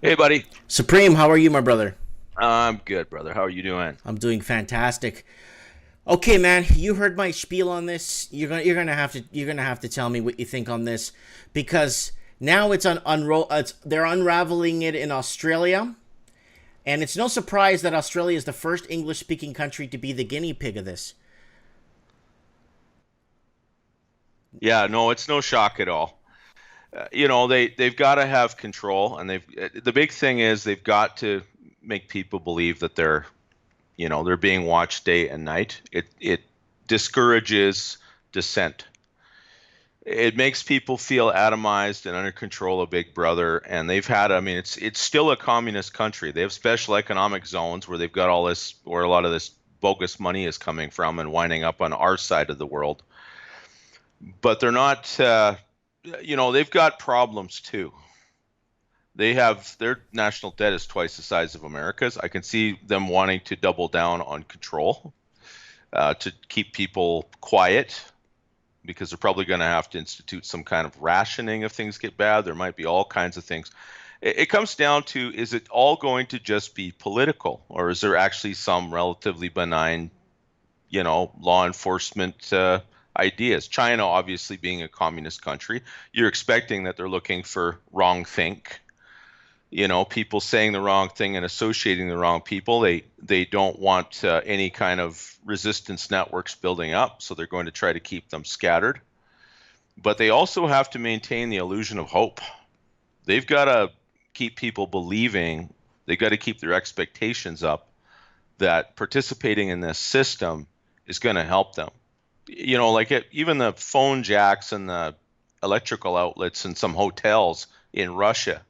Hey, buddy. Supreme, how are you, my brother? I'm good, brother. How are you doing? I'm doing fantastic. Okay, man, you heard my spiel on this. You're gonna have to tell me what you think on this, because now they're unraveling it in Australia, and it's no surprise that Australia is the first English speaking country to be the guinea pig of this. Yeah, no, it's no shock at all. They've got to have control, and the big thing is they've got to make people believe that they're being watched day and night. It discourages dissent. It makes people feel atomized and under control of Big Brother, and I mean, it's still a communist country. They have special economic zones where they've got all this, where a lot of this bogus money is coming from and winding up on our side of the world. But they're not, they've got problems too. Their national debt is twice the size of America's. I can see them wanting to double down on control, to keep people quiet, because they're probably going to have to institute some kind of rationing if things get bad. There might be all kinds of things. It comes down to, is it all going to just be political, or is there actually some relatively benign, law enforcement ideas? China, obviously being a communist country, you're expecting that they're looking for wrong think, people saying the wrong thing and associating the wrong people. They don't want any kind of resistance networks building up, so they're going to try to keep them scattered. But they also have to maintain the illusion of hope. They've got to keep people believing, they've got to keep their expectations up that participating in this system is going to help them. Even the phone jacks and the electrical outlets in some hotels in Russia,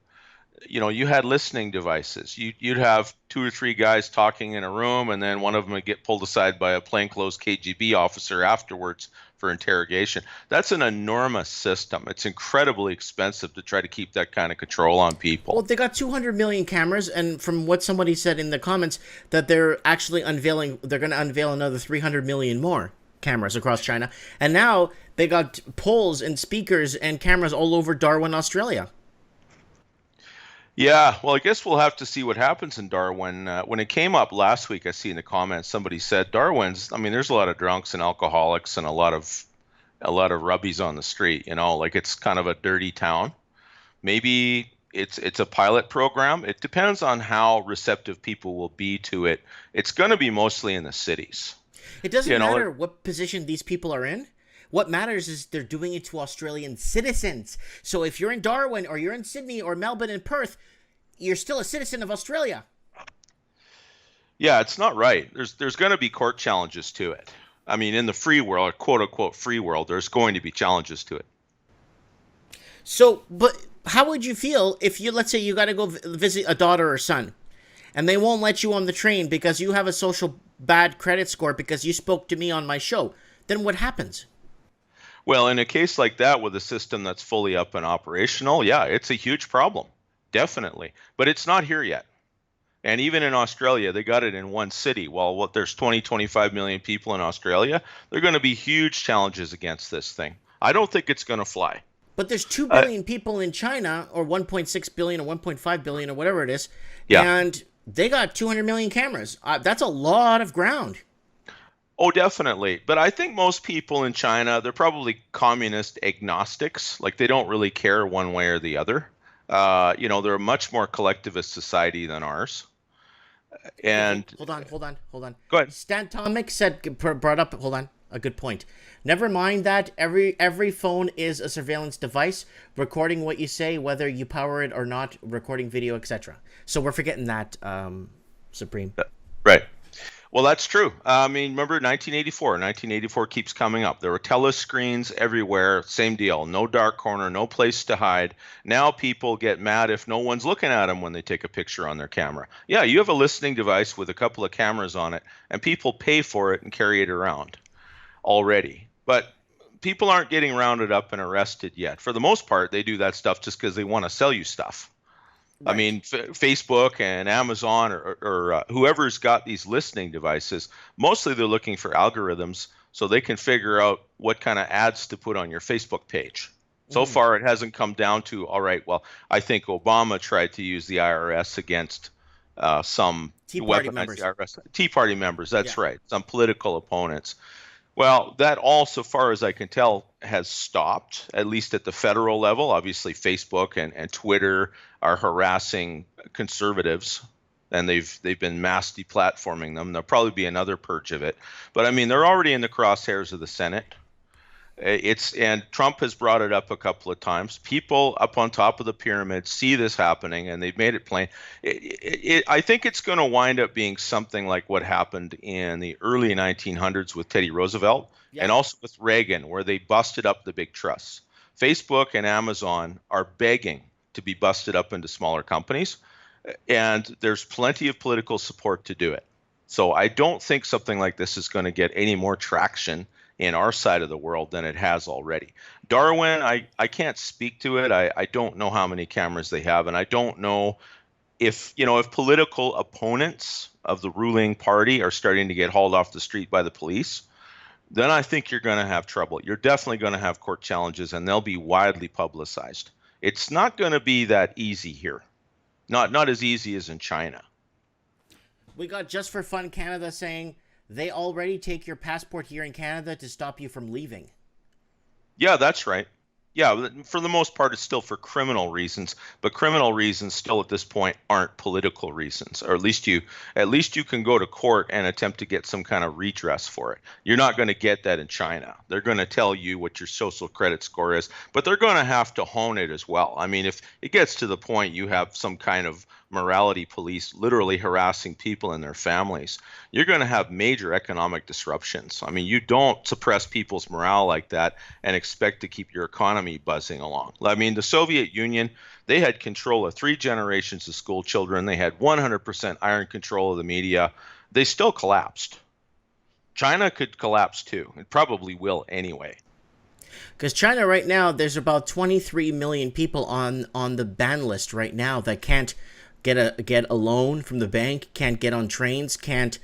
you had listening devices. You'd have two or three guys talking in a room, and then one of them would get pulled aside by a plainclothes KGB officer afterwards for interrogation. That's an enormous system. It's incredibly expensive to try to keep that kind of control on Well, people. they got 200 million cameras, and from what somebody said in the comments, that they're going to unveil another 300 million more cameras across China. And now they got poles and speakers and cameras all over Darwin, Australia. Yeah, well, I guess we'll have to see what happens in Darwin. When it came up last week, I see in the comments somebody said Darwin's. I mean, there's a lot of drunks and alcoholics and a lot of rubbies on the street. Like it's kind of a dirty town. Maybe it's a pilot program. It depends on how receptive people will be to it. It's going to be mostly in the cities. It doesn't You know, like matter what position these people are in. What matters is they're doing it to Australian citizens. So if you're in Darwin or you're in Sydney or Melbourne and Perth, you're still a citizen of Australia. yeah, it's not right. There's going to be court challenges to it. I mean, in the free world, quote unquote free world, there's going to be challenges to it. So, but how would you feel if let's say you got to go visit a daughter or son, and they won't let you on the train because you have a social bad credit score because you spoke to me on my show? Then what happens? Well, in a case like that with a system that's fully up and operational, yeah, it's a huge problem. Definitely. But it's not here yet. And even in Australia, they got it in one city. Well, there's 20, 25 million people in Australia. There are going to be huge challenges against this thing. I don't think it's going to fly. But there's 2 Uh, billion people in China, or 1.6 billion or 1.5 billion or whatever it is, yeah. and they got 200 million cameras. That's a lot of ground. Oh, definitely. But I think most people in China, they're probably communist agnostics. Like they don't really care one way or the other. They're a much more collectivist society than ours. Okay, And hold on. go ahead. Stan Tomic brought up, hold on, a good point. Never mind that every phone is a surveillance device, recording what you say, whether you power it or not, recording video, etc. So we're forgetting that, Supreme. Right. Well, that's true. I mean, remember 1984? 1984 keeps coming up. There were telescreens everywhere. Same deal. No dark corner, no place to hide. Now people get mad if no one's looking at them when they take a picture on their camera. Yeah, you have a listening device with a couple of cameras on it, and people pay for it and carry it around already. But people aren't getting rounded up and arrested yet. For the most part, they do that stuff just because they want to sell you stuff. I Right. mean, Facebook and Amazon or whoever's got these listening devices, mostly they're looking for algorithms so they can figure out what kind of ads to put on your Facebook page. So far, it hasn't come down to, all right, well, I think Obama tried to use the IRS against some Tea Party weaponize the members. IRS. Tea Party members, Yeah. that's right, some political opponents. Well, that all, so far as I can tell, has stopped, at least at the federal level. Obviously, Facebook and Twitter are harassing conservatives, and they've been mass deplatforming them. There'll probably be another purge of it. But I mean, they're already in the crosshairs of the Senate. And Trump has brought it up a couple of times. People up on top of the pyramid see this happening, and they've made it plain. I think it's going to wind up being something like what happened in the early 1900s with Teddy Roosevelt, and also with Reagan, where they busted up the big trusts. Facebook and Amazon are begging to be busted up into smaller companies, and there's plenty of political support to do it. So I don't think something like this is going to get any more traction in our side of the world than it has already. Darwin, I can't speak to it. I don't know how many cameras they have, and I don't know if political opponents of the ruling party are starting to get hauled off the street by the police, then I think you're going to have trouble. You're definitely going to have court challenges, and they'll be widely publicized. It's not going to be that easy here. Not as easy as in China. We got Just for Fun Canada saying they already take your passport here in Canada to stop you from leaving. Yeah, that's right. Yeah, for the most part, it's still for criminal reasons, but criminal reasons still at this point aren't political reasons, or at least you can go to court and attempt to get some kind of redress for it. You're not going to get that in China. They're going to tell you what your social credit score is, but they're going to have to hone it as well. I mean, if it gets to the point you have some kind of morality police literally harassing people and their families, you're going to have major economic disruptions. I mean, you don't suppress people's morale like that and expect to keep your economy buzzing along. I mean, the Soviet Union, they had control of 3 generations of school children. They had 100% iron control of the media. They still collapsed. China could collapse too. It probably will anyway. Because China right now, there's about 23 million people on the ban list right now that can't get a loan from the bank, can't get on trains, can't.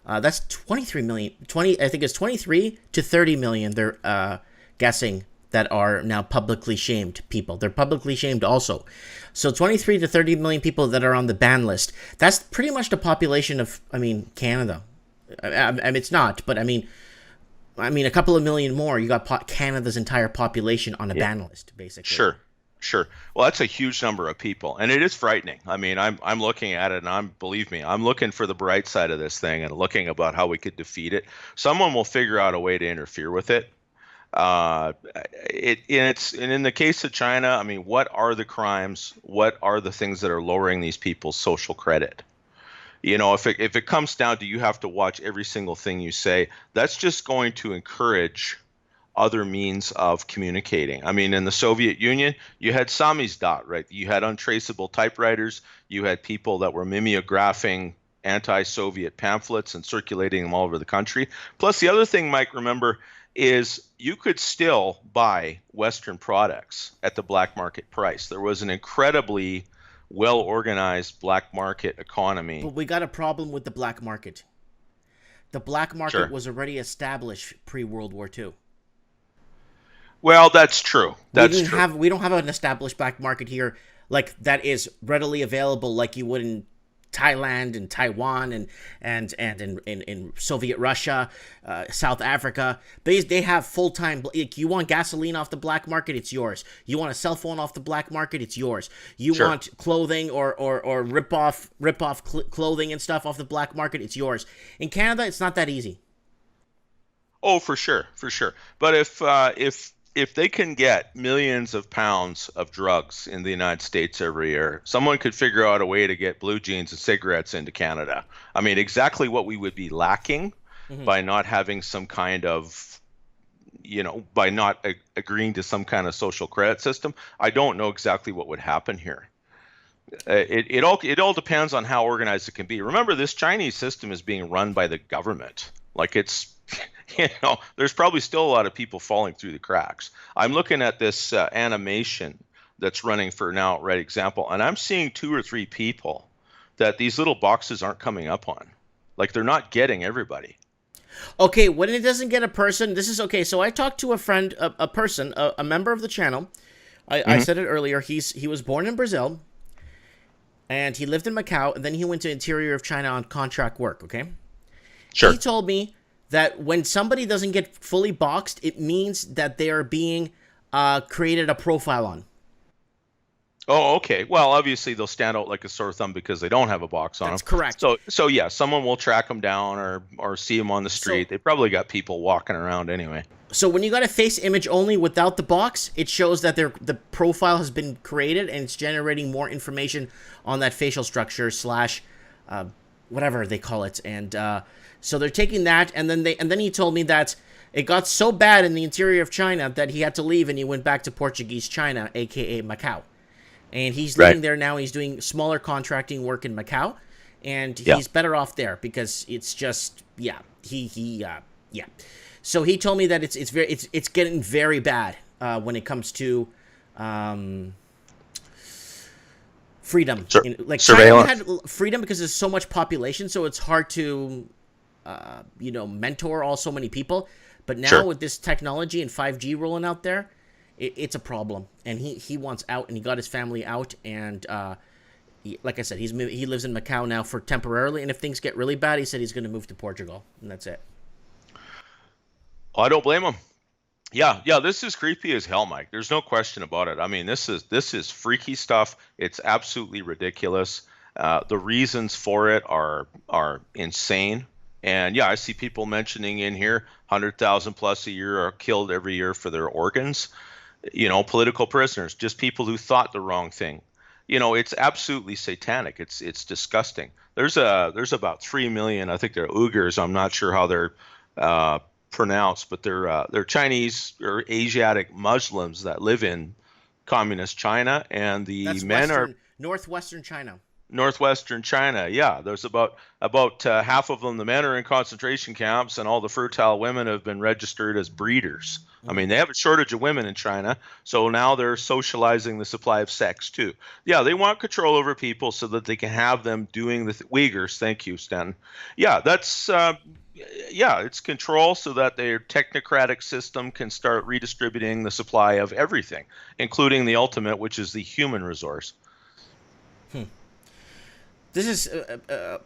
That's 23 million. I think it's 23 to 30 million. They're guessing that are now publicly shamed people. They're publicly shamed also. So 23 to 30 million people that are on the ban list. That's pretty much the population of, Canada. I mean, it's not, but I mean, a couple of million more. You got Canada's entire population on a ban list, basically. Sure. Well, that's a huge number of people, and it is frightening. I mean, I'm looking at it, and believe me, I'm looking for the bright side of this thing and looking about how we could defeat it. Someone will figure out a way to interfere with it. And in the case of China, I mean, what are the crimes? What are the things that are lowering these people's social credit? If it comes down to you have to watch every single thing you say, that's just going to encourage other means of communicating. I mean, in the Soviet Union, you had samizdat, right? You had untraceable typewriters. You had people that were mimeographing anti-Soviet pamphlets and circulating them all over the country. Plus, the other thing, Mike, remember, is you could still buy Western products at the black market price. There was an incredibly well-organized black market economy. But we got a problem with the black market. The black market was already established pre-World War II. Well, that's true. We don't have an established black market here like that is readily available like you would in Thailand and Taiwan and in Soviet Russia, South Africa. They have full-time. Like, you want gasoline off the black market, it's yours. You want a cell phone off the black market, it's yours. You want clothing or rip off clothing and stuff off the black market, it's yours. In Canada, it's not that easy. Oh, for sure. But if they can get millions of pounds of drugs in the United States every year, someone could figure out a way to get blue jeans and cigarettes into Canada. I mean, exactly what we would be lacking by not having some kind of, by not agreeing to some kind of social credit system. I don't know exactly what would happen here. It all depends on how organized it can be. Remember, this Chinese system is being run by the government. Like, it's there's probably still a lot of people falling through the cracks. I'm looking at this animation that's running for now, right example, and I'm seeing 2 or 3 people that these little boxes aren't coming up on. Like, they're not getting everybody. Okay, when it doesn't get a person, this is okay. So I talked to a friend, a person, a member of the channel. I said it earlier. He was born in Brazil, and he lived in Macau, and then he went to interior of China on contract work. Okay. Sure. He told me that when somebody doesn't get fully boxed, it means that they are being created a profile on. Oh, okay. Well, obviously they'll stand out like a sore thumb because they don't have a box on That's them. correct. So yeah, someone will track them down or see them on the street. They probably got people walking around anyway. So when you got a face image only without the box, it shows that the profile has been created and it's generating more information on that facial structure slash whatever they call it. And so they're taking that, and then he told me that it got so bad in the interior of China that he had to leave and he went back to Portuguese China, aka Macau. And he's living there now. He's doing smaller contracting work in Macau, and he's better off there because it's just So he told me that it's getting very bad when it comes to freedom. Like surveillance. China had freedom because there's so much population, so it's hard to mentor so many people. But now with this technology and 5G rolling out there, it's a problem, and he wants out, and he got his family out, and like I said, he lives in Macau now for temporarily, and if things get really bad, he said he's going to move to Portugal, and that's it. Oh, I don't blame him. Yeah, this is creepy as hell, Mike. There's no question about it. I mean, this is freaky stuff. It's absolutely ridiculous. The reasons for it are insane. And yeah, I see people mentioning in here 100,000 plus a year are killed every year for their organs. Political prisoners, just people who thought the wrong thing. It's absolutely satanic. It's disgusting. There's about 3 million, I think they're Uyghurs. I'm not sure how they're pronounced, but they're Chinese or Asiatic Muslims that live in communist China, and the men are northwestern China. Northwestern China, yeah. There's about half of them. The men are in concentration camps, and all the fertile women have been registered as breeders. I mean, they have a shortage of women in China, so now they're socializing the supply of sex too. Yeah, they want control over people so that they can have them doing the Uyghurs. Thank you, Sten. Yeah, that's it's control so that their technocratic system can start redistributing the supply of everything, including the ultimate, which is the human resource. This is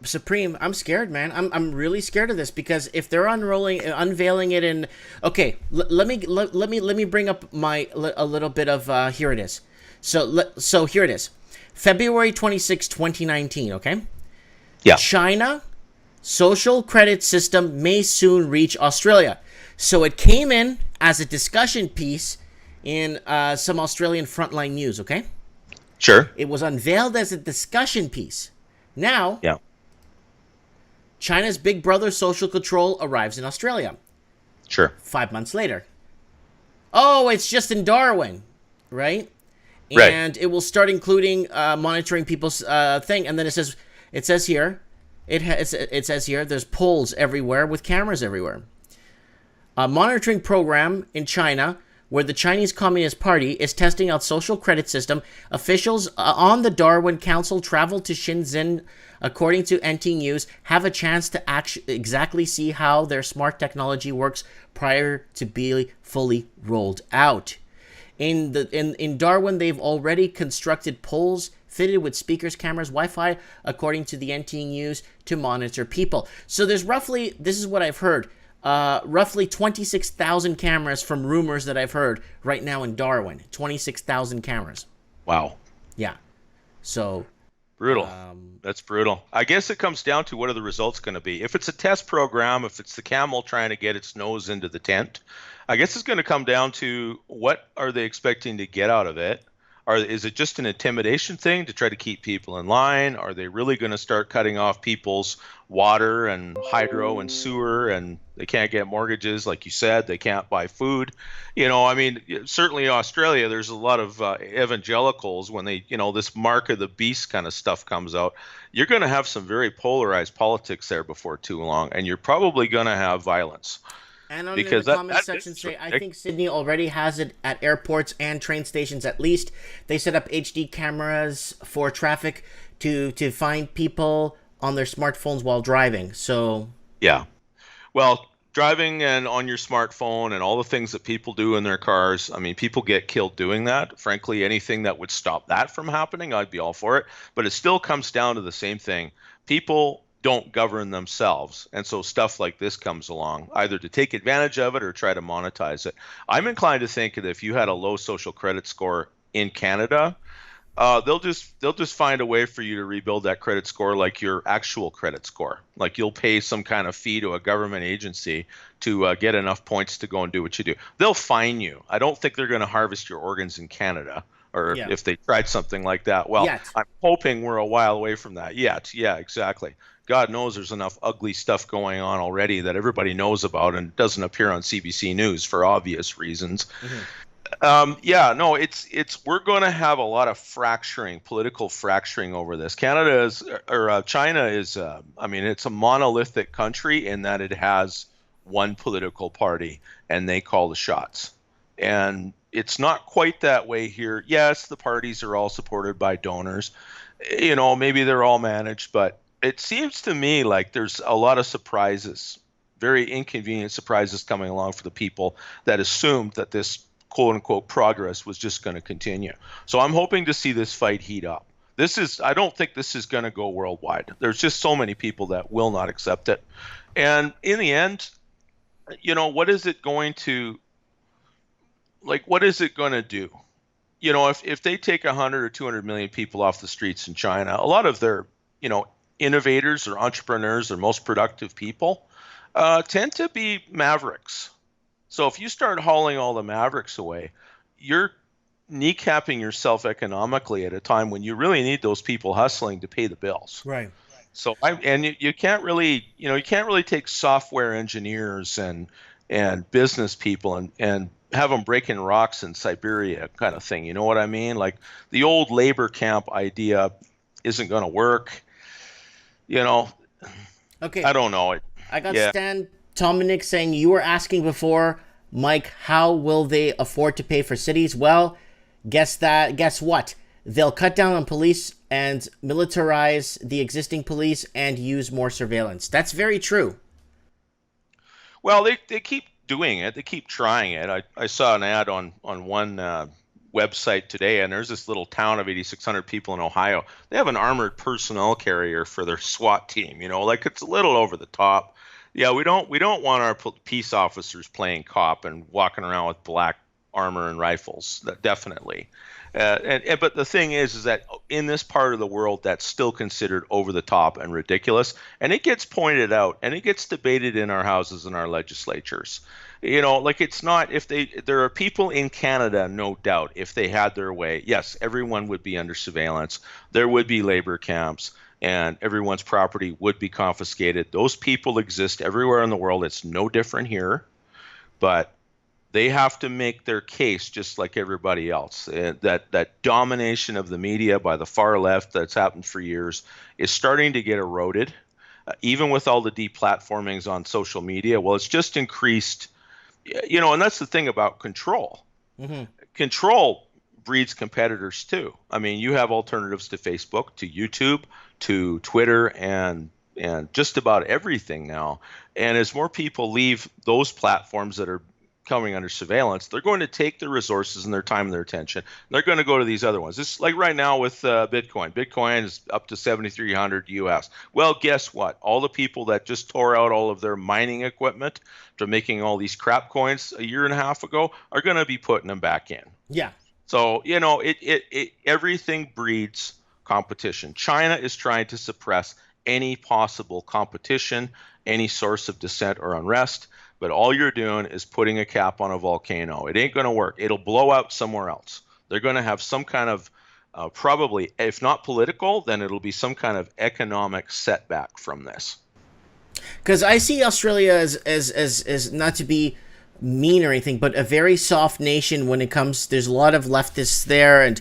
supreme. I'm scared, man. I'm really scared of this because if they're unveiling it in, okay, let me bring up a little bit of here it is. So here it is, February 26, 2019. Okay. Yeah. China social credit system may soon reach Australia. So it came in as a discussion piece in some Australian frontline news. Okay. Sure. It was unveiled as a discussion piece. Now, China's big brother social control arrives in Australia. Sure. 5 months later. Oh, it's just in Darwin, right? Right. And it will start including monitoring people's thing. And then it says here, there's poles everywhere with cameras everywhere. A monitoring program in China where the Chinese Communist Party is testing out social credit system. Officials on the Darwin Council traveled to Shenzhen, according to NT News, have a chance to exactly see how their smart technology works prior to being fully rolled out. In Darwin, they've already constructed poles fitted with speakers, cameras, Wi-Fi, according to the NT News, to monitor people. So there's roughly, this is what I've heard, roughly 26,000 cameras from rumors that I've heard right now in Darwin. 26,000 cameras. Wow. Yeah. So brutal. That's brutal. I guess it comes down to what are the results going to be. If it's a test program, if it's the camel trying to get its nose into the tent, I guess it's going to come down to what are they expecting to get out of it? Is it just an intimidation thing to try to keep people in line? Are they really going to start cutting off people's water and hydro and sewer, and they can't get mortgages, like you said, they can't buy food? I mean, certainly in Australia, there's a lot of evangelicals when they, this mark of the beast kind of stuff comes out. You're going to have some very polarized politics there before too long, and you're probably going to have violence. And on the comment section say, I think Sydney already has it at airports and train stations at least. They set up HD cameras for traffic to find people on their smartphones while driving. So yeah. Well, driving and on your smartphone and all the things that people do in their cars. I mean, people get killed doing that. Frankly, anything that would stop that from happening, I'd be all for it. But it still comes down to the same thing. People don't govern themselves. And so stuff like this comes along, either to take advantage of it or try to monetize it. I'm inclined to think that if you had a low social credit score in Canada, they'll just find a way for you to rebuild that credit score like your actual credit score. Like you'll pay some kind of fee to a government agency to get enough points to go and do what you do. They'll fine you. I don't think they're going to harvest your organs in Canada, or Yeah. if they tried something like that. Well, Yet. I'm hoping we're a while away from that. Yet, yeah, exactly. God knows there's enough ugly stuff going on already that everybody knows about and doesn't appear on CBC News for obvious reasons. Yeah, no, it's we're going to have a lot of political fracturing over this. Canada is, or China is, I mean, it's a monolithic country in that it has one political party and they call the shots. And it's not quite that way here. Yes, the parties are all supported by donors. Maybe they're all managed, but it seems to me like there's a lot of surprises, very inconvenient surprises coming along for the people that assumed that this quote unquote progress was just going to continue. So I'm hoping to see this fight heat up. I don't think this is going to go worldwide. There's just so many people that will not accept it. And in the end, what is it going to do? If they take 100 or 200 million people off the streets in China, a lot of their, innovators or entrepreneurs or most productive people tend to be mavericks. So if you start hauling all the mavericks away, you're kneecapping yourself economically at a time when you really need those people hustling to pay the bills. Right. So you can't really, take software engineers and business people and have them breaking rocks in Siberia kind of thing. You know what I mean? Like the old labor camp idea isn't going to work. Okay. I don't know. I got Yeah. Stan Dominic saying you were asking before, Mike, how will they afford to pay for cities? Well, guess what? They'll cut down on police and militarize the existing police and use more surveillance. That's very true. Well, they keep doing it. They keep trying it. I saw an ad on one website today, and there's this little town of 8,600 people in Ohio. They have an armored personnel carrier for their SWAT team. Like it's a little over the top. Yeah, we don't want our peace officers playing cop and walking around with black armor and rifles. Definitely. But the thing is that in this part of the world, that's still considered over the top and ridiculous, and it gets pointed out and it gets debated in our houses and our legislatures. Like it's not there are people in Canada, no doubt, if they had their way, yes, everyone would be under surveillance. There would be labor camps and everyone's property would be confiscated. Those people exist everywhere in the world. It's no different here, but they have to make their case just like everybody else. That domination of the media by the far left that's happened for years is starting to get eroded, even with all the deplatformings on social media. Well, it's just increased, and that's the thing about control. Mm-hmm. Control breeds competitors too. I mean, you have alternatives to Facebook, to YouTube, to Twitter, and just about everything now. And as more people leave those platforms that are coming under surveillance, they're going to take their resources and their time and their attention. They're going to go to these other ones. It's like right now with Bitcoin. Bitcoin is up to 7,300 US. Well, guess what? All the people that just tore out all of their mining equipment for making all these crap coins a year and a half ago are going to be putting them back in. Yeah. So, everything breeds competition. China is trying to suppress any possible competition, any source of dissent or unrest. But all you're doing is putting a cap on a volcano. It ain't going to work. It'll blow out somewhere else. They're going to have some kind of probably, if not political, then it'll be some kind of economic setback from this. Because I see Australia as not to be mean or anything, but a very soft nation when it comes. There's a lot of leftists there and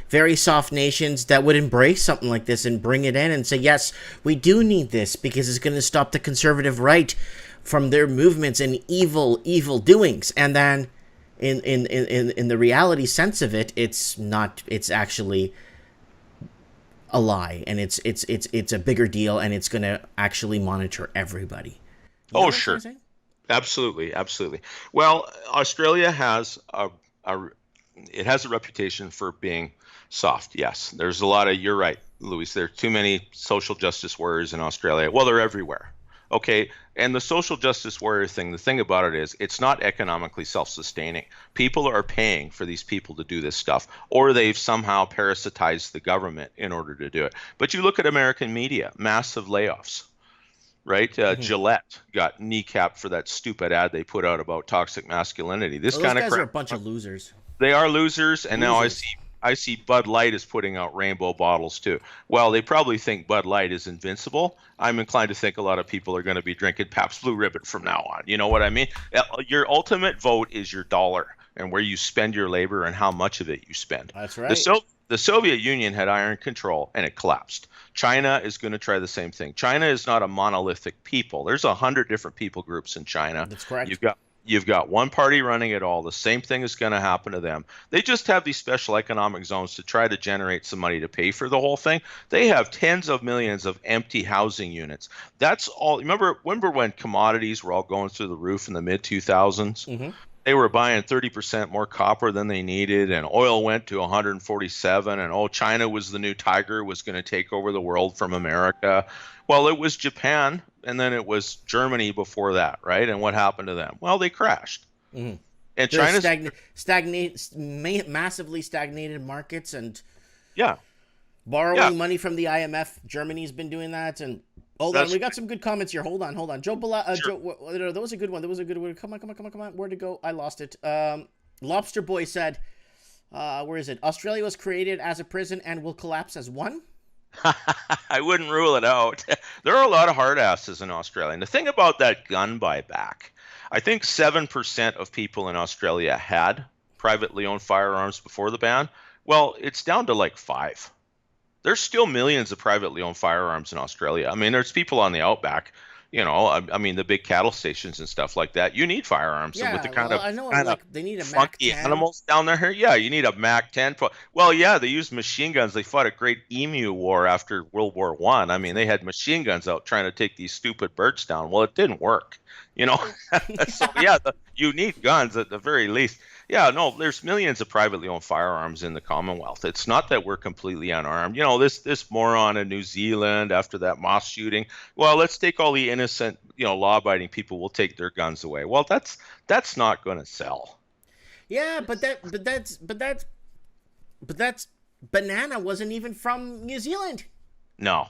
very soft nations that would embrace something like this and bring it in and say, yes, we do need this because it's going to stop the conservative right from their movements and evil doings. And then in the reality sense of it, it's not. It's actually a lie, and it's a bigger deal, and it's going to actually monitor everybody. Oh, sure. Absolutely, absolutely. Well, Australia has a it has a reputation for being soft. Yes, there's a lot of, you're right, Luis. There are too many social justice warriors in Australia. Well, they're everywhere. Okay, and the social justice warrior thing, the thing about it is it's not economically self-sustaining. People are paying for these people to do this stuff, or they've somehow parasitized the government in order to do it. But you look at American media, massive layoffs, right? Hmm. Gillette got kneecapped for that stupid ad they put out about toxic masculinity. This Well, those kind of guys are a crap. bunch of losers. They are losers, and now Losers. I see Bud Light is putting out rainbow bottles too. Well, they probably think Bud Light is invincible. I'm inclined to think a lot of people are going to be drinking Pabst Blue Ribbon from now on. You know what I mean? Your ultimate vote is your dollar and where you spend your labor and how much of it you spend. That's The right. so the Soviet Union had iron control and it collapsed. China is going to try the same thing. China is not a monolithic people. There's 100 different people groups in China. That's correct. You've got one party running it all. The same thing is going to happen to them. They just have these special economic zones to try to generate some money to pay for the whole thing. They have tens of millions of empty housing units. That's all. Remember when commodities were all going through the roof in the mid 2000s? Hmm. They were buying 30% more copper than they needed, and oil went to 147, and China was the new tiger, was going to take over the world from America. Well, it was Japan, and then it was Germany before that, right? And what happened to them? Well, they crashed. Hmm. And There's China's, massively stagnated markets and yeah, yeah, borrowing money from the IMF. Germany's been doing that. And hold on, that's we got some good comments here. Hold on. sure. That was a good one. That was a good one. Come on. Where'd it go? I lost it. Lobster Boy said, where is it? Australia was created as a prison and will collapse as one. I wouldn't rule it out. There are a lot of hard asses in Australia. And the thing about that gun buyback, I think 7% of people in Australia had privately owned firearms before the ban. Well, it's down to like 5. There's still millions of privately owned firearms in Australia. I mean, there's people on the outback, I mean, the big cattle stations and stuff like that. You need firearms, and with the Yeah, well, I know. kind of Like they need a Mac funky 10. animals down there, yeah, you need a Mac 10. Well, yeah, they used machine guns. They fought a great emu war after World War One. I mean, they had machine guns out trying to take these stupid birds down. Well, it didn't work, you know. So yeah, you need guns at the very least. Yeah, no, there's millions of privately owned firearms in the Commonwealth. It's not that we're completely unarmed. This moron in New Zealand after that mosque shooting. Well, let's take all the innocent, law-abiding people. We'll take their guns away. Well, that's not going to sell. Yeah, but that's banana wasn't even from New Zealand. No,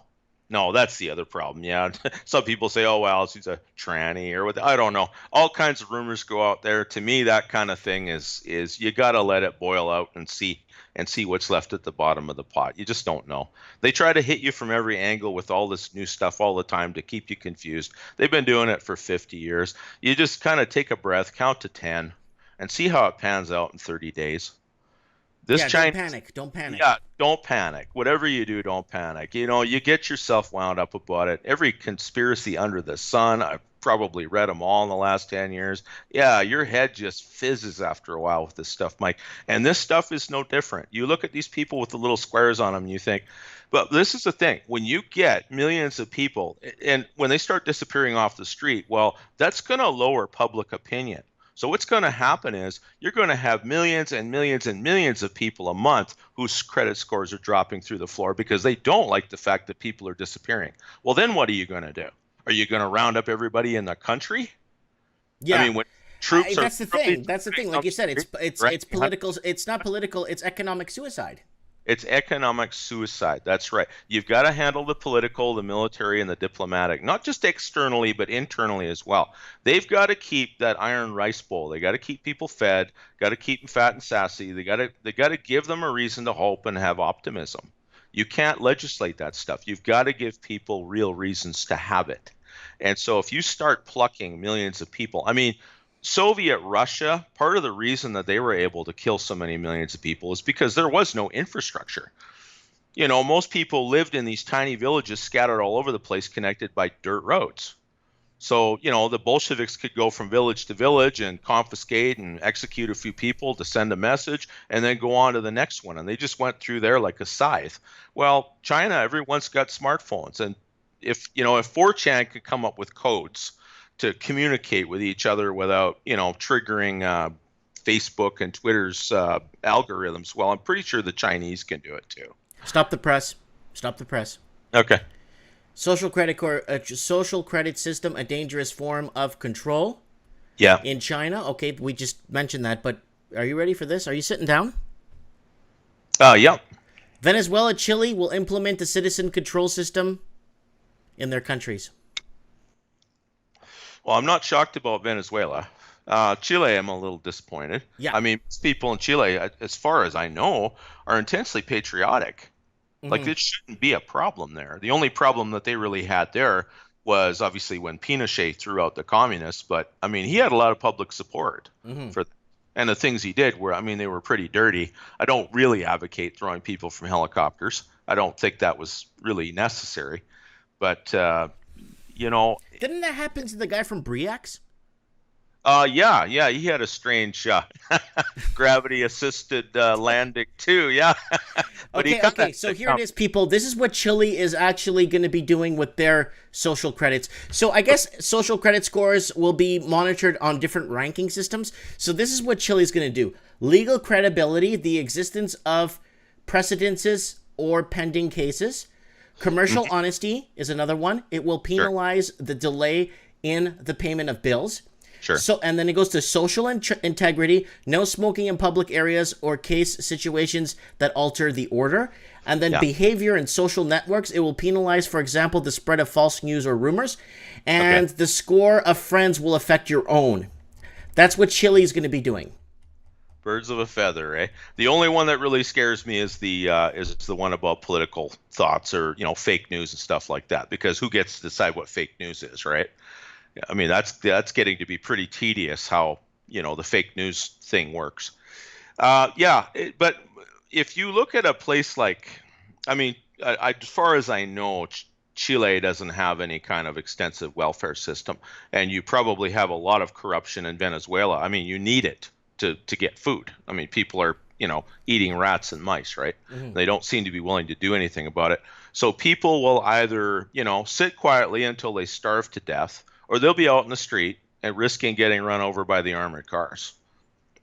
no, that's the other problem. Yeah, some people say, "Oh, well, she's a tranny," or what. I don't know. All kinds of rumors go out there. To me, that kind of thing is you got to let it boil out and see what's left at the bottom of the pot. You just don't know. They try to hit you from every angle with all this new stuff all the time to keep you confused. They've been doing it for 50 years. You just kind of take a breath, count to 10, and see how it pans out in 30 days. This Yeah, don't China. panic. Don't panic. Yeah, don't panic. Whatever you do, don't panic. You get yourself wound up about it. Every conspiracy under the sun, I've probably read them all in the last 10 years. Yeah, your head just fizzes after a while with this stuff, Mike. And this stuff is no different. You look at these people with the little squares on them, and you think, but this is the thing. When you get millions of people, and when they start disappearing off the street, well, that's going to lower public opinion. So what's going to happen is you're going to have millions and millions and millions of people a month whose credit scores are dropping through the floor because they don't like the fact that people are disappearing. Well, then what are you going to do? Are you going to round up everybody in the country? I Yeah, mean, when troops are that's the thing. That's the thing. Like you said, right? it's political. It's not political. It's economic suicide. It's economic suicide. That's right. You've got to handle the political, the military, and the diplomatic, not just externally, but internally as well. They've got to keep that iron rice bowl. They got to keep people fed, got to keep them fat and sassy. They got to give them a reason to hope and have optimism. You can't legislate that stuff. You've got to give people real reasons to have it. And so if you start plucking millions of people, I mean, Soviet Russia, part of the reason that they were able to kill so many millions of people is because there was no infrastructure. Most people lived in these tiny villages scattered all over the place, connected by dirt roads. So, the Bolsheviks could go from village to village and confiscate and execute a few people to send a message and then go on to the next one. And they just went through there like a scythe. Well, China, everyone's got smartphones. And if 4chan could come up with codes to communicate with each other without, triggering Facebook and Twitter's algorithms. Well, I'm pretty sure the Chinese can do it too. Stop the press. Stop the press. Okay. Social credit system, a dangerous form of control. Yeah. In China. Okay, we just mentioned that, but are you ready for this? Are you sitting down? Yeah. Venezuela, Chile will implement a citizen control system in their countries. Well, I'm not shocked about Venezuela. Chile, I'm a little disappointed. Yeah. I mean, people in Chile, as far as I know, are intensely patriotic. Like, it shouldn't be a problem there. The only problem that they really had there was obviously when Pinochet threw out the communists. But, I mean, he had a lot of public support for and the things he did were, I mean, they were pretty dirty. I don't really advocate throwing people from helicopters. I don't think that was really necessary. But, Didn't that happen to the guy from Briax? Yeah, he had a strange gravity-assisted landing too. Yeah, but okay. So here it is, people. This is what Chile is actually going to be doing with their social credits. So I guess social credit scores will be monitored on different ranking systems. So this is what Chile is going to do: legal credibility, the existence of precedences or pending cases. Commercial honesty is another one. It will penalize the delay in the payment of bills. Sure. So, and then it goes to social integrity, no smoking in public areas or case situations that alter the order. And then behavior in social networks, it will penalize, for example, the spread of false news or rumors. And the score of friends will affect your own. That's what Chile is going to be doing. Birds of a feather, eh? The only one that really scares me is the one about political thoughts or, fake news and stuff like that. Because who gets to decide what fake news is, right? I mean, that's getting to be pretty tedious how, the fake news thing works. But if you look at a place like, I mean, as far as I know, Chile doesn't have any kind of extensive welfare system, and you probably have a lot of corruption in Venezuela. I mean, you need it to get food. I mean, people are, eating rats and mice, right? They don't seem to be willing to do anything about it. So people will either, sit quietly until they starve to death, or they'll be out in the street and risking getting run over by the armored cars.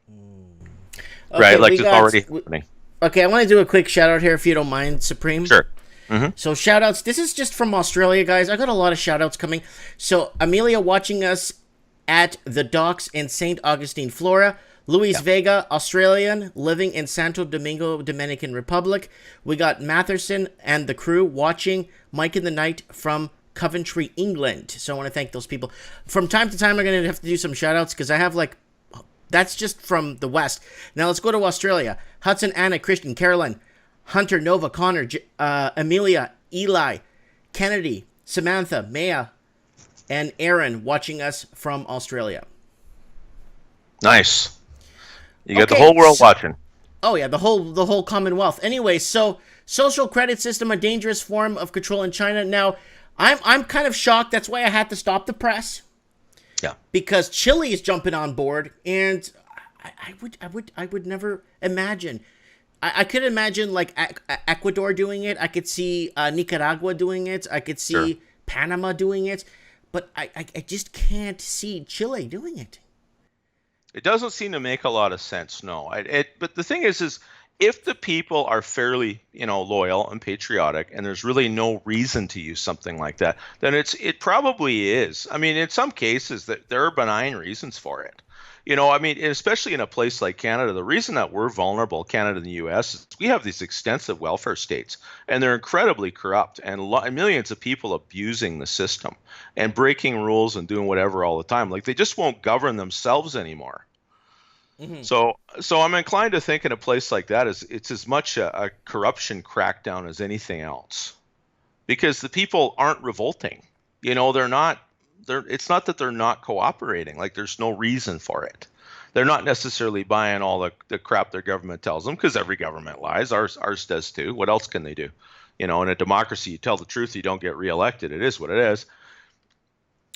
Okay, right, like it's already happening. Okay, I want to do a quick shout out here if you don't mind, Supreme. Sure. So shout outs. This is just from Australia, guys. I got a lot of shout outs coming. So Amelia watching us at the docks in St. Augustine, Florida. Luis Vega, Australian, living in Santo Domingo, Dominican Republic. We got Matherson and the crew watching Mike in the Night from Coventry, England. So I want to thank those people. From time to time, I'm going to have to do some shout-outs because I have, that's just from the West. Now let's go to Australia. Hudson, Anna, Christian, Carolyn, Hunter, Nova, Connor, Amelia, Eli, Kennedy, Samantha, Maya, and Aaron watching us from Australia. Nice. You got the whole world watching. Oh yeah, the whole Commonwealth. Anyway, so social credit system, a dangerous form of control in China. Now, I'm kind of shocked. That's why I had to stop the press. Yeah. Because Chile is jumping on board, and I would never imagine. I could imagine Ecuador doing it. I could see Nicaragua doing it. I could see Panama doing it, but I just can't see Chile doing it. It doesn't seem to make a lot of sense, no. But the thing is if the people are fairly, loyal and patriotic, and there's really no reason to use something like that, then it probably is. I mean, in some cases, that there are benign reasons for it. I mean, especially in a place like Canada, the reason that we're vulnerable, Canada and the U.S., is we have these extensive welfare states, and they're incredibly corrupt, and millions of people abusing the system and breaking rules and doing whatever all the time. Like, they just won't govern themselves anymore. So I'm inclined to think in a place like that it's as much a corruption crackdown as anything else, because the people aren't revolting. They're not. It's not that they're not cooperating. Like, there's no reason for it. They're not necessarily buying all the crap their government tells them, because every government lies. Ours does too. What else can they do? In a democracy, you tell the truth, you don't get reelected. It is what it is.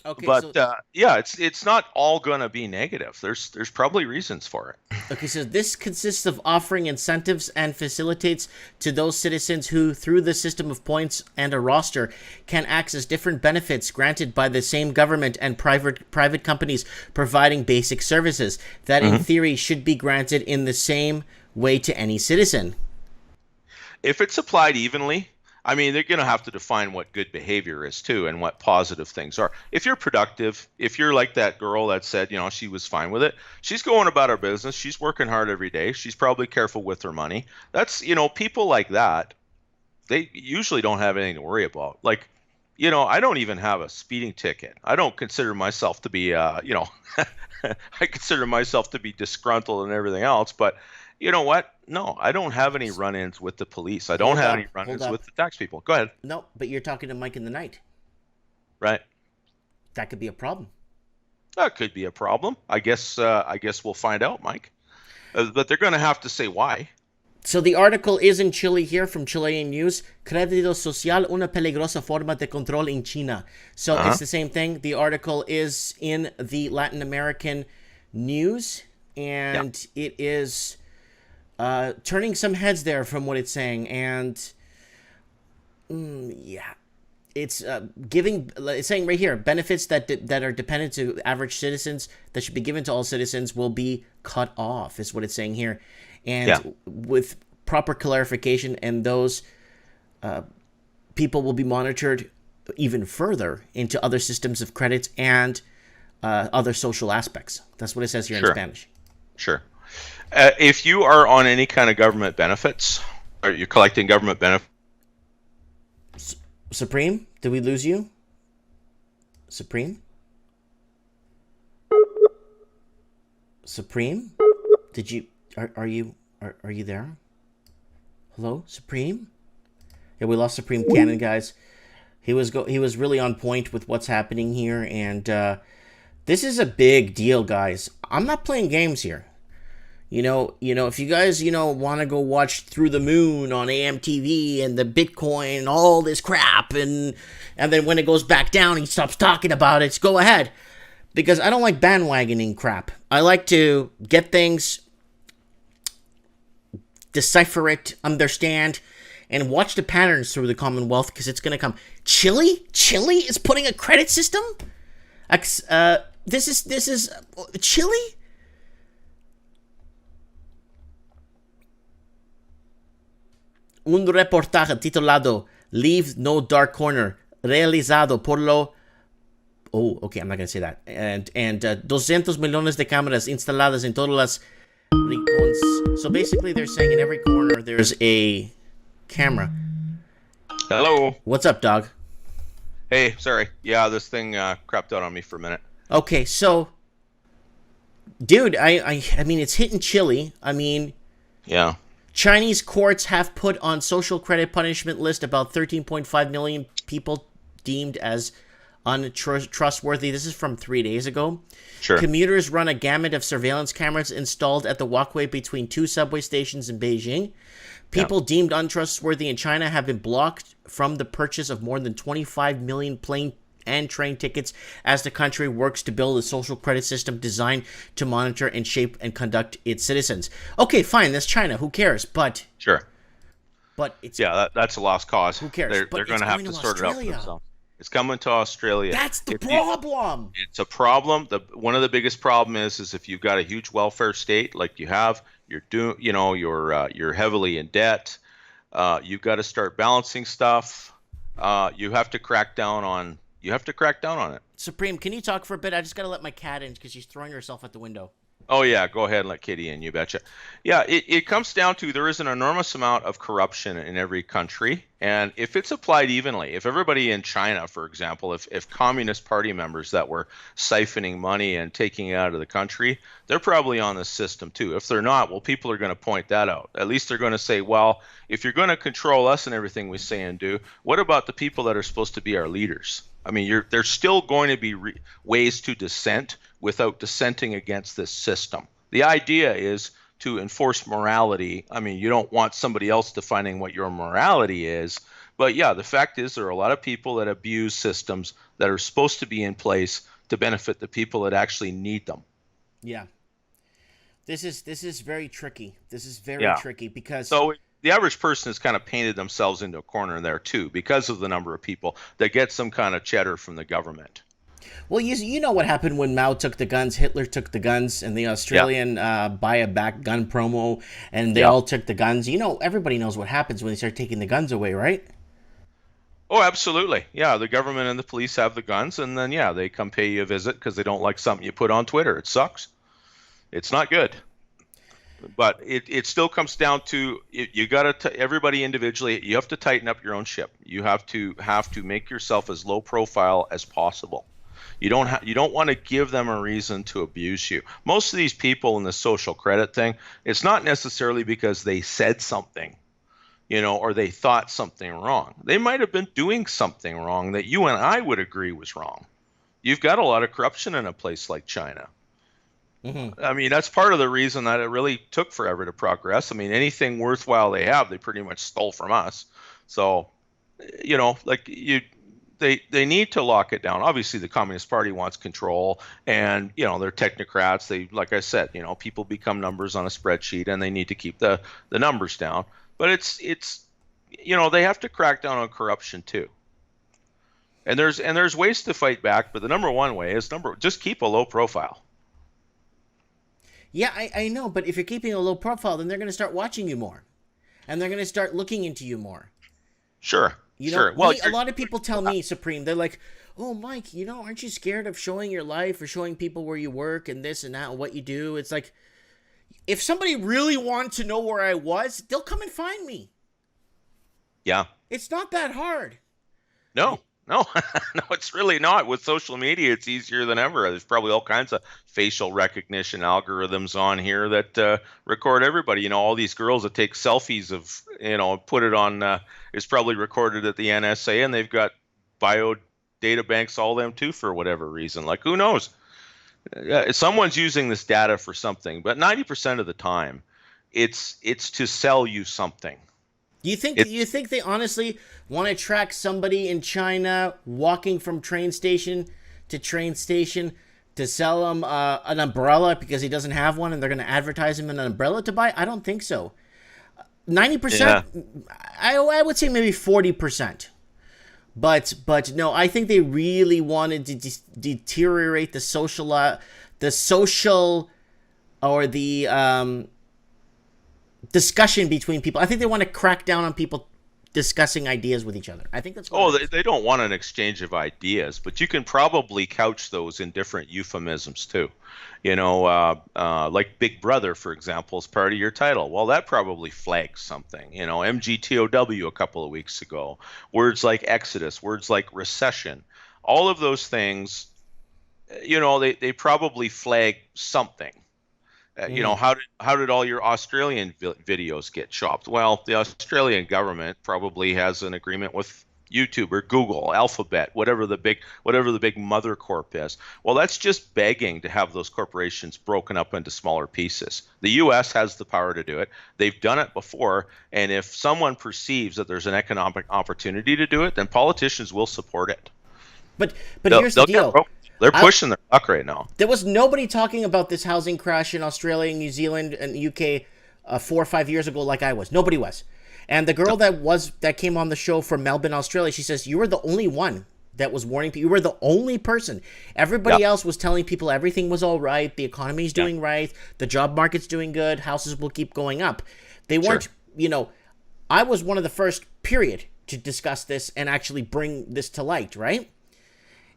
Okay, But so yeah, it's not all going to be negative. There's probably reasons for it. Okay, so this consists of offering incentives and facilitates to those citizens who, through the system of points and a roster, can access different benefits granted by the same government and private companies providing basic services that, in Hmm. theory, should be granted in the same way to any citizen. If it's applied evenly, I mean, they're going to have to define what good behavior is too and what positive things are. If you're productive, if you're like that girl that said, she was fine with it, she's going about her business, she's working hard every day, she's probably careful with her money. That's, people like that, they usually don't have anything to worry about. Like, I don't even have a speeding ticket. I don't consider myself to be, I consider myself to be disgruntled and everything else. But you know what? No, I don't have any run-ins with the police. I don't Hold have any up, hold run-ins up. with the tax people. Go ahead. No, but you're talking to Mike in the night. Right. That could be a problem. That could be a problem. I guess. I guess we'll find out, Mike. But they're going to have to say why. So the article is in Chile here from Chilean News. Crédito social, una peligrosa forma de control en China. So Uh-huh. it's the same thing. The article is in the Latin American news, Yeah. and it is turning some heads there from what it's saying. And yeah, it's it's saying right here, benefits that are dependent to average citizens that should be given to all citizens will be cut off, is what it's saying here. And Yeah. with proper clarification, and those people will be monitored even further into other systems of credit and other social aspects. That's what it says here in Sure. Spanish. Sure. If you are on any kind of government benefits, or you're collecting government benefits. Supreme, did we lose you? Supreme? Supreme? Did you are you there? Hello, Supreme? Yeah, we lost Supreme Cannon, guys. He was really on point with what's happening here, and this is a big deal, guys. I'm not playing games here. If you guys, want to go watch Through the Moon on AMTV and the Bitcoin and all this crap, and then when it goes back down, he stops talking about it, go ahead. Because I don't like bandwagoning crap. I like to get things, decipher it, understand, and watch the patterns through the Commonwealth, because it's going to come. Chile is putting a credit system? This is Chile? Un reportaje titulado Leave No Dark Corner, realizado por lo... Oh, okay, I'm not going to say that. And 200 millones de cámaras instaladas en todas las rincones. So basically they're saying in every corner there's a camera. Hello. What's up, dog? Hey, sorry. Yeah, this thing crapped out on me for a minute. Okay, so... Dude, I mean, it's hitting Chile. I mean... Yeah. Chinese courts have put on social credit punishment list about 13.5 million people deemed as untrustworthy. This is from 3 days ago. Sure. Commuters run a gamut of surveillance cameras installed at the walkway between two subway stations in Beijing. People deemed untrustworthy in China have been blocked from the purchase of more than 25 million plane and train tickets as the country works to build a social credit system designed to monitor and shape and conduct its citizens. Okay, fine, that's China. Who cares? But Sure. it's That's a lost cause. Who cares? They're But going it's to have going to to sort it out for Australia. themselves. It's coming to Australia. that's the If you- problem. It's a problem. One of the biggest problem is if you've got a huge welfare state like you have, you're heavily in debt. You've got to start balancing stuff. You have to crack down on it. Supreme, can you talk for a bit? I just got to let my cat in because she's throwing herself at the window. Oh yeah, go ahead and let Kitty in, you betcha. Yeah, it comes down to there is an enormous amount of corruption in every country, and if it's applied evenly, if everybody in China, for example, if Communist Party members that were siphoning money and taking it out of the country, they're probably on this system too. If they're not, well, people are going to point that out. At least they're going to say, well, if you're going to control us and everything we say and do, what about the people that are supposed to be our leaders? I mean, there's still going to be ways to dissent without dissenting against this system. The idea is to enforce morality. I mean, you don't want somebody else defining what your morality is, But yeah, the fact is there are a lot of people that abuse systems that are supposed to be in place to benefit the people that actually need them. Yeah. This is very tricky. This is very Yeah. tricky because So the average person has kind of painted themselves into a corner there too because of the number of people that get some kind of cheddar from the government. well, you know what happened when Mao took the guns, Hitler took the guns, and the Yeah. Australian buy a back gun promo, and they Yeah. all took the guns. You know, everybody knows what happens when they start taking the guns away, right? Oh, absolutely. Yeah, the government and the police have the guns, and then yeah, they come pay you a visit because they don't like something you put on Twitter. It sucks. It's not good. But it still comes down to you got to everybody individually. You have to tighten up your own ship. You have to make yourself as low profile as possible. You don't want to give them a reason to abuse you. Most of these people in the social credit thing, it's not necessarily because they said something, or they thought something wrong. They might have been doing something wrong that you and I would agree was wrong. You've got a lot of corruption in a place like China. Hmm. I mean, that's part of the reason that it really took forever to progress. I mean, anything worthwhile they have, they pretty much stole from us. So, like they need to lock it down. Obviously, the Communist Party wants control, and they're technocrats. They, like I said, people become numbers on a spreadsheet, and they need to keep the numbers down. But it's they have to crack down on corruption too. And there's ways to fight back, but the number one way is just keep a low profile. Yeah, I know, but if you're keeping a low profile, then they're going to start watching you more, and they're going to start looking into you more. Sure, You know, sure. Well, a lot of people tell me, Supreme, they're like, "Oh, Mike, aren't you scared of showing your life or showing people where you work and this and that and what you do?" It's like, if somebody really wanted to know where I was, they'll come and find me. yeah. It's not that hard. No, no, no, it's really not. With social media, it's easier than ever. There's probably all kinds of facial recognition algorithms on here that record everybody. All these girls that take selfies of, put it on, is probably recorded at the NSA, and they've got bio data banks, all them too, for whatever reason. Like, who knows? Yeah, someone's using this data for something, but 90% of the time, it's to sell you something. You think they honestly want to track somebody in China walking from train station to train station to sell him an umbrella because he doesn't have one, and they're going to advertise him an umbrella to buy? I don't think so. 90%, I would say maybe 40%. But no, I think they really wanted to deteriorate the social or the discussion between people. I think they want to crack down on people discussing ideas with each other. I think that's what Oh, they don't want an exchange of ideas, but you can probably couch those in different euphemisms too. Like Big Brother, for example, is part of your title. Well, that probably flags something. MGTOW a couple of weeks ago. Words like Exodus, words like recession, all of those things, they probably flag something. How did all your Australian videos get chopped? Well, the Australian government probably has an agreement with YouTube or Google, Alphabet, whatever the big mother corp is. Well, that's just begging to have those corporations broken up into smaller pieces. The U.S. has the power to do it. They've done it before, and if someone perceives that there's an economic opportunity to do it, then politicians will support it. But here's the deal. They're pushing their luck right now. There was nobody talking about this housing crash in Australia, New Zealand, and UK 4 or 5 years ago like I was. Nobody was. And the girl that came on the show from Melbourne, Australia, she says, you were the only one that was warning people. You were the only person. Everybody else was telling people everything was all right, the economy's doing right, the job market's doing good, houses will keep going up. They weren't, I was one of the first, period, to discuss this and actually bring this to light, right?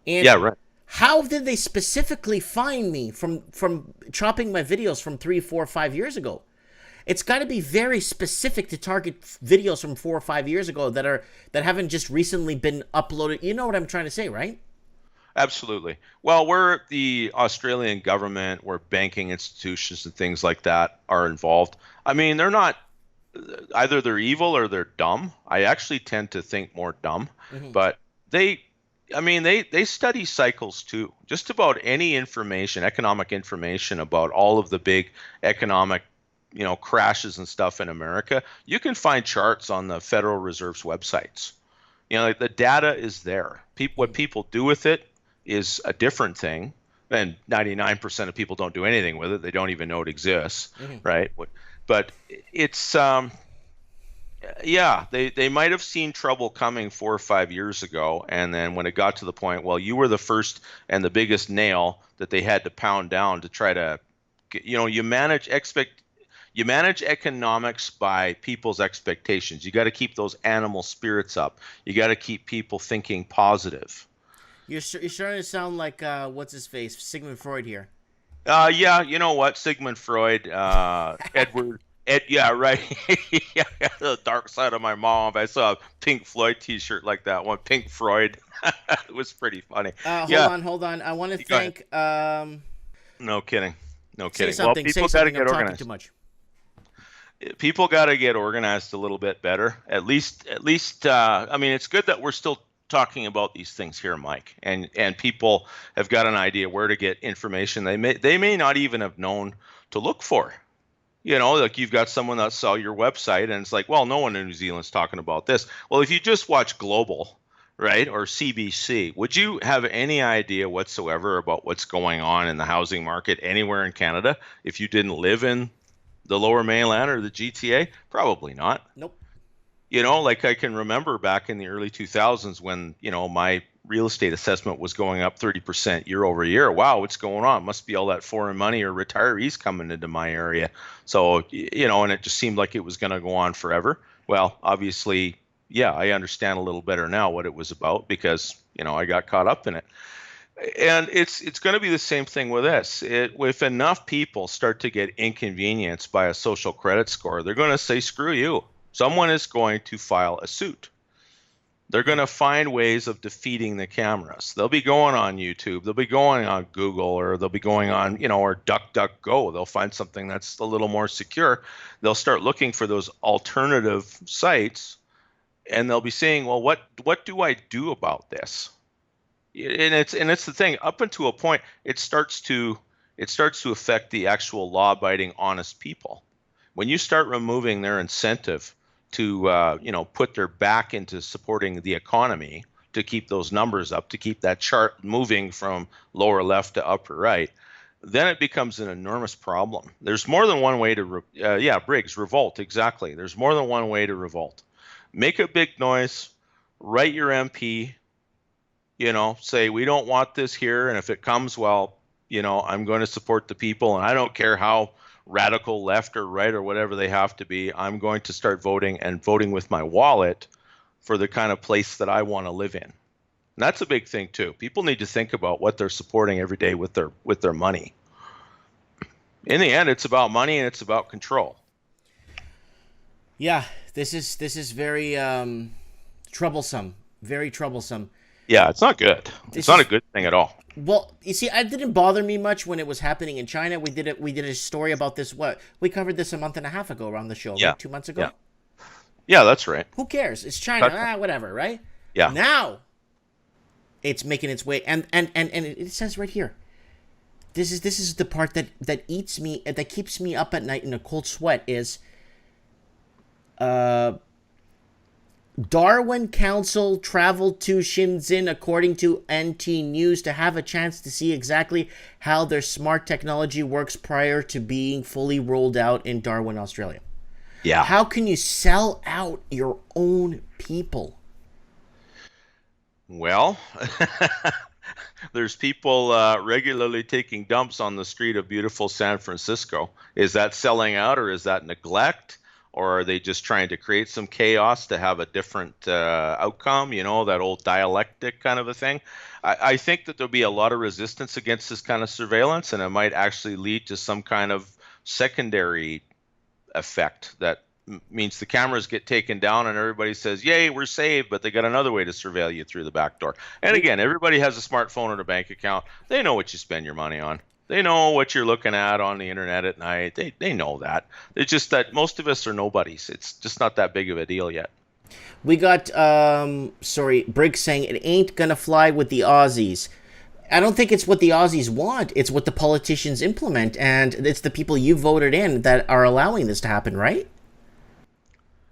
And yeah, right. How did they specifically find me from chopping my videos from 3, 4, 5 years ago? It's got to be very specific to target videos from 4 or 5 years ago that haven't just recently been uploaded. You know what I'm trying to say, right? Absolutely. Well, where the Australian government, where banking institutions and things like that are involved, I mean, they're not either they're evil or they're dumb. I actually tend to think more dumb, but they study cycles too. Just about any information, economic information about all of the big economic, crashes and stuff in America, you can find charts on the Federal Reserve's websites. You know, like the data is there. What people do with it is a different thing. And 99% of people don't do anything with it. They don't even know it exists, Mm-hmm. right? But it's yeah, they might have seen trouble coming 4 or 5 years ago, and then when it got to the point, well, you were the first and the biggest nail that they had to pound down to try to, you manage economics by people's expectations. You got to keep those animal spirits up. You got to keep people thinking positive. You're starting to sound like what's his face, Sigmund Freud here. Yeah, you know what? Sigmund Freud, yeah, right. Yeah, the dark side of my mom. I saw a Pink Floyd T-shirt like that one. Pink Floyd. It was pretty funny. Hold Yeah, on, hold on. I want to go ahead. thank. No kidding. No Say kidding. Well, something. Say people got to something. I'm get talking too organized. much. People got to get organized a little bit better. At least. I mean, it's good that we're still talking about these things here, Mike, and people have got an idea where to get information they may not even have known to look for. You know, like you've got someone that saw your website and it's like, well, no one in New Zealand's talking about this. Well, if you just watch Global, right, or CBC, would you have any idea whatsoever about what's going on in the housing market anywhere in Canada if you didn't live in the Lower Mainland or the GTA? Probably not. Nope. You know, like I can remember back in the early 2000s when, my real estate assessment was going up 30% year over year. Wow, what's going on? Must be all that foreign money or retirees coming into my area. So, and it just seemed like it was going to go on forever. Well, obviously, yeah, I understand a little better now what it was about because, I got caught up in it. And it's going to be the same thing with this. If enough people start to get inconvenienced by a social credit score, they're going to say, screw you. Someone is going to file a suit. They're going to find ways of defeating the cameras. They'll be going on YouTube. They'll be going on Google, or they'll be going on, or DuckDuckGo. They'll find something that's a little more secure. They'll start looking for those alternative sites, and they'll be saying, well, what do I do about this? And it's the thing. Up until a point, it starts to affect the actual law-abiding, honest people. When you start removing their incentive to put their back into supporting the economy, to keep those numbers up, to keep that chart moving from lower left to upper right, then it becomes an enormous problem. There's more than one way to Briggs, revolt. Exactly. There's more than one way to revolt. Make a big noise, write your MP, say we don't want this here, and if it comes, well, I'm going to support the people, and I don't care how radical left or right or whatever they have to be. I'm going to start voting, and voting with my wallet for the kind of place that I want to live in. And that's a big thing too. People need to think about what they're supporting every day with their money. In the end, it's about money and it's about control. Yeah, this is very troublesome. Very troublesome. Yeah, it's not good. It's not a good thing at all. Well, you see, it didn't bother me much when it was happening in China. We did a story about this. We covered this a month and a half ago around the show, yeah. Right? 2 months ago. Yeah, that's right. Who cares? It's China. Whatever, right? Yeah. Now, it's making its way, and it says right here. This is the part that eats me, that keeps me up at night in a cold sweat. Is Darwin Council traveled to Shenzhen, according to NT News, to have a chance to see exactly how their smart technology works prior to being fully rolled out in Darwin, Australia. Yeah. How can you sell out your own people? Well, there's people regularly taking dumps on the street of beautiful San Francisco. Is that selling out, or is that neglect? Or are they just trying to create some chaos to have a different outcome, that old dialectic kind of a thing? I think that there'll be a lot of resistance against this kind of surveillance, and it might actually lead to some kind of secondary effect that means the cameras get taken down and everybody says, yay, we're saved, but they got another way to surveil you through the back door. And again, everybody has a smartphone and a bank account. They know what you spend your money on. They know what you're looking at on the internet at night. They know that. It's just that most of us are nobodies. It's just not that big of a deal yet. We got, Briggs saying it ain't gonna fly with the Aussies. I don't think it's what the Aussies want. It's what the politicians implement, and it's the people you voted in that are allowing this to happen, right?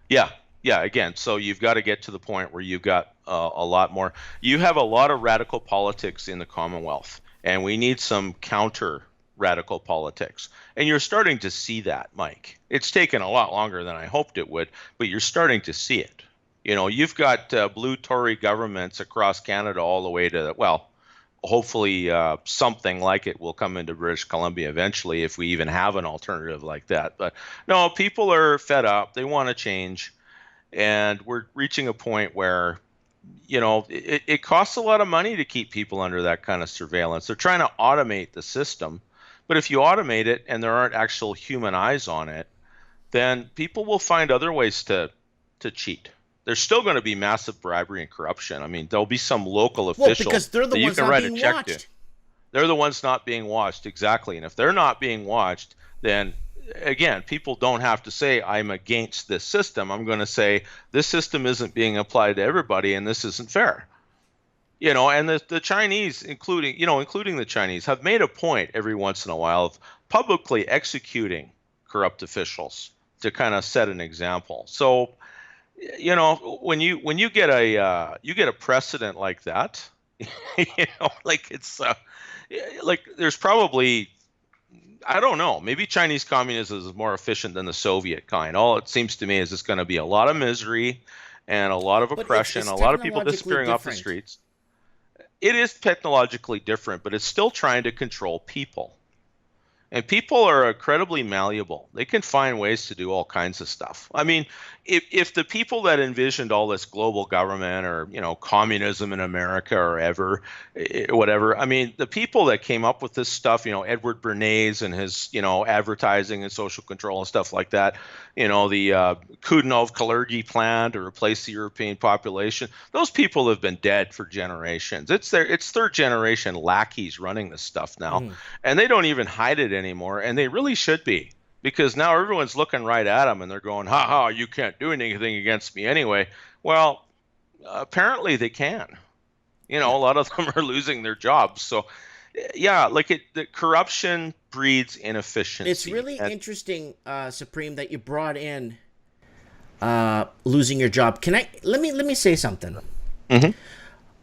Yeah. Again, so you've got to get to the point where you've got a lot more. You have a lot of radical politics in the Commonwealth, and we need some counter radical politics. And you're starting to see that, Mike. It's taken a lot longer than I hoped it would, but you're starting to see it. You've got blue Tory governments across Canada all the way to, well, hopefully something like it will come into British Columbia eventually if we even have an alternative like that. But no, people are fed up. They want to change. And we're reaching a point where, it costs a lot of money to keep people under that kind of surveillance. They're trying to automate the system. But if you automate it and there aren't actual human eyes on it, then people will find other ways to cheat. There's still going to be massive bribery and corruption. I mean, there'll be some local official because they're the ones not being watched. They're the ones not being watched, exactly. And if they're not being watched, then again, people don't have to say I'm against this system. I'm going to say this system isn't being applied to everybody, and this isn't fair. And the Chinese, including the Chinese, have made a point every once in a while of publicly executing corrupt officials to kind of set an example. So, when you get a precedent like that, like there's probably, I don't know, maybe Chinese communism is more efficient than the Soviet kind. All it seems to me is it's going to be a lot of misery and a lot of oppression, a lot of people disappearing off the streets. It is technologically different, but it's still trying to control people. And people are incredibly malleable. They can find ways to do all kinds of stuff. I mean, if the people that envisioned all this global government or, communism in America or whatever, I mean, the people that came up with this stuff, Edward Bernays and his, advertising and social control and stuff like that, the Kudinov-Kalergi plan to replace the European population, those people have been dead for generations. It's third generation lackeys running this stuff now, and they don't even hide it anymore, and they really should be. Because now everyone's looking right at them and they're going, ha ha, you can't do anything against me anyway. Well, apparently they can. A lot of them are losing their jobs. So, yeah, the corruption breeds inefficiency. It's really interesting, Supreme, that you brought in losing your job. Let me say something. Mm-hmm.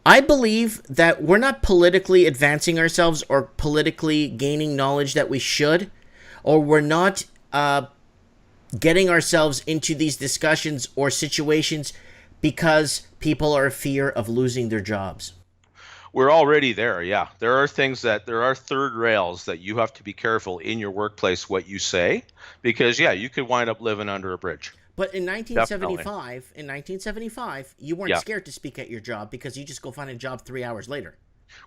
I believe that we're not politically advancing ourselves or politically gaining knowledge that we should, or we're not getting ourselves into these discussions or situations because people are in fear of losing their jobs. We're already there, yeah. There are third rails that you have to be careful in your workplace what you say, because, yeah, you could wind up living under a bridge. But in 1975, you weren't scared to speak at your job because you just go find a job 3 hours later.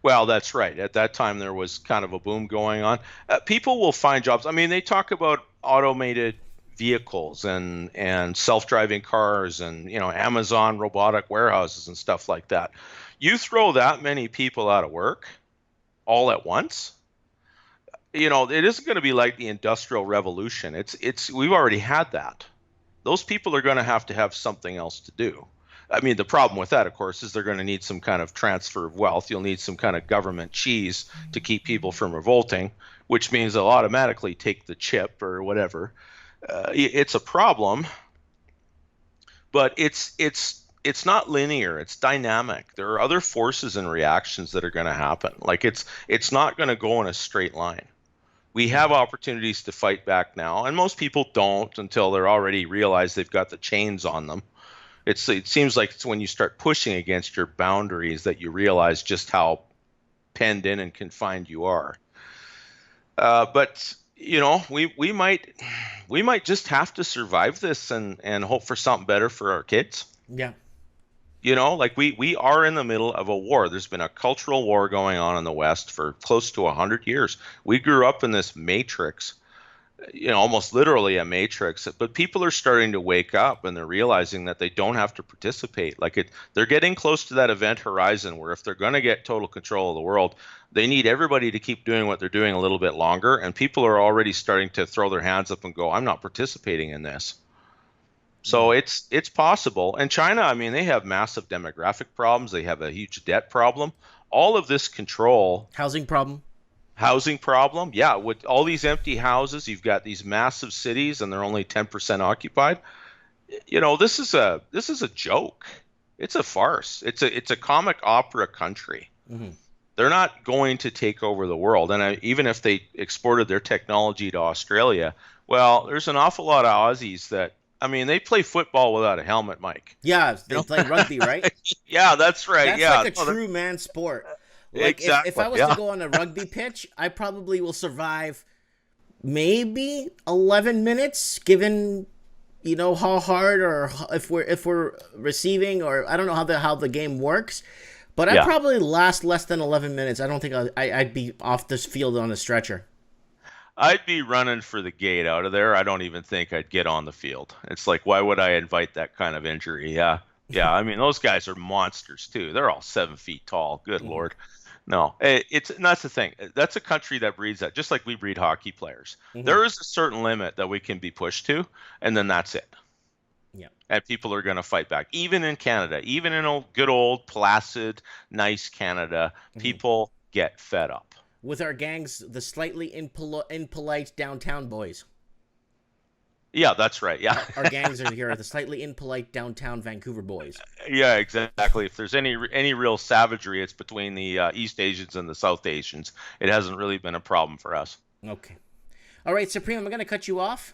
Well, that's right. At that time, there was kind of a boom going on. People will find jobs. I mean, they talk about automated vehicles and self-driving cars and, Amazon robotic warehouses and stuff like that. You throw that many people out of work all at once, it isn't going to be like the Industrial Revolution. We've already had that. Those people are going to have something else to do. I mean, the problem with that, of course, is they're going to need some kind of transfer of wealth. You'll need some kind of government cheese to keep people from revolting, which means they'll automatically take the chip or whatever. It's a problem, but it's not linear. It's dynamic. There are other forces and reactions that are going to happen. Like it's not going to go in a straight line. We have opportunities to fight back now, and most people don't until they're already realized they've got the chains on them. It seems like it's when you start pushing against your boundaries that you realize just how penned in and confined you are. But we might just have to survive this and hope for something better for our kids. Yeah. We are in the middle of a war. There's been a cultural war going on in the West for close to 100 years. We grew up in this matrix, almost literally a matrix, but people are starting to wake up and they're realizing that they don't have to participate. They're getting close to that event horizon where if they're going to get total control of the world, they need everybody to keep doing what they're doing a little bit longer. And people are already starting to throw their hands up and go, I'm not participating in this. So it's possible. And China, I mean, they have massive demographic problems. They have a huge debt problem. All of this control. Housing problem. Yeah, with all these empty houses, you've got these massive cities and they're only 10% occupied. This is a joke. It's a farce. It's a comic opera country. Hmm. They're not going to take over the world. And even if they exported their technology to Australia, well, there's an awful lot of Aussies that, I mean, they play football without a helmet, Mike. Yeah, You they know? play rugby, right? Yeah, that's right. That's like Yeah. a No, true man sport. Like if exactly. I was to Yeah. go on a rugby pitch, I probably will survive maybe 11 minutes, given how hard or if we're receiving, or I don't know how the game works. But I Yeah. probably last less than 11 minutes. I don't think I'd be off this field on a stretcher. I'd be running for the gate out of there. I don't even think I'd get on the field. It's like, why would I invite that kind of injury? Yeah. Yeah. I mean, those guys are monsters too. They're all 7 feet tall. Good Mhm. Lord. No, and that's the thing. That's a country that breeds that, just like we breed hockey players. Mhm. There is a certain limit that we can be pushed to, and then that's it. Yeah. And people are going to fight back. Even in Canada, even in good old placid, nice Canada, Mhm. people get fed up. With our gangs, the slightly impolite downtown boys. Yeah, that's right. Yeah. Our gangs are here, the slightly impolite downtown Vancouver boys. Yeah, exactly. If there's any real savagery, it's between the East Asians and the South Asians. It hasn't really been a problem for us. Okay. All right, Supreme, I'm going to cut you off.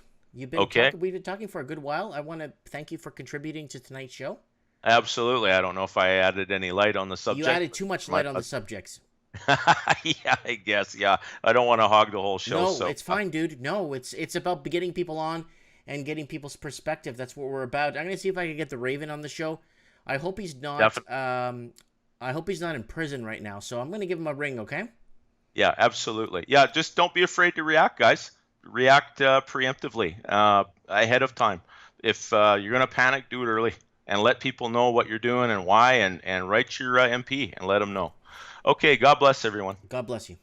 Okay, We've been talking for a good while. I want to thank you for contributing to tonight's show. absolutely. I don't know if I added any light on the You subject. added too much My, light on the subjects. yeah, I guess. Yeah, I don't want to hog the whole show. No, So it's fine, dude. No, it's about getting people on and getting people's perspective. That's what we're about. I'm going to see if I can get the Raven on the show. I hope he's not definitely. I hope he's not in prison right now. So I'm going to give him a ring, okay? Yeah, absolutely. Yeah, just don't be afraid to react, guys. React preemptively, ahead of time. If you're gonna panic, do it early and let people know what you're doing and why, and write your MP and let them know. Okay, God bless everyone. God bless you.